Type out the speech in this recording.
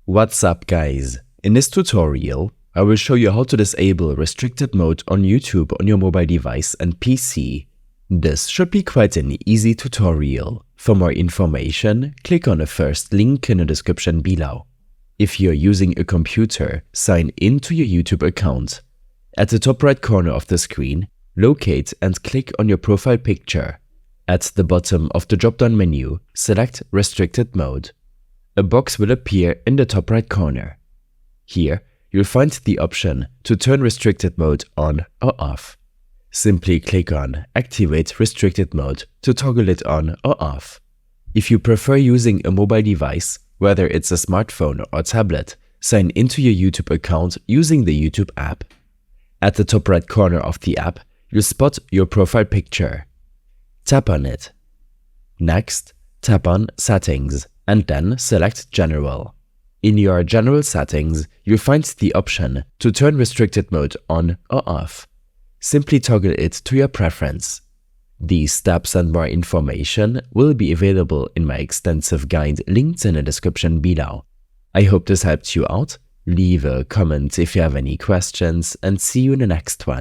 What's up guys? In this tutorial, I will show you how to disable restricted mode on YouTube on your mobile device and PC. This should be quite an easy tutorial. For more information, click on the first link in the description below. If you're using a computer, sign in to your YouTube account. At the top right corner of the screen, locate and click on your profile picture. At the bottom of the drop-down menu, select Restricted Mode. A box will appear in the top right corner. Here, you'll find the option to turn restricted mode on or off. Simply click on Activate Restricted Mode to toggle it on or off. If you prefer using a mobile device, whether it's a smartphone or tablet, sign into your YouTube account using the YouTube app. At the top right corner of the app, you'll spot your profile picture. Tap on it. Next, tap on Settings and then select General. In your General settings, you'll find the option to turn restricted mode on or off. Simply toggle it to your preference. These steps and more information will be available in my extensive guide linked in the description below. I hope this helped you out. Leave a comment if you have any questions and see you in the next one.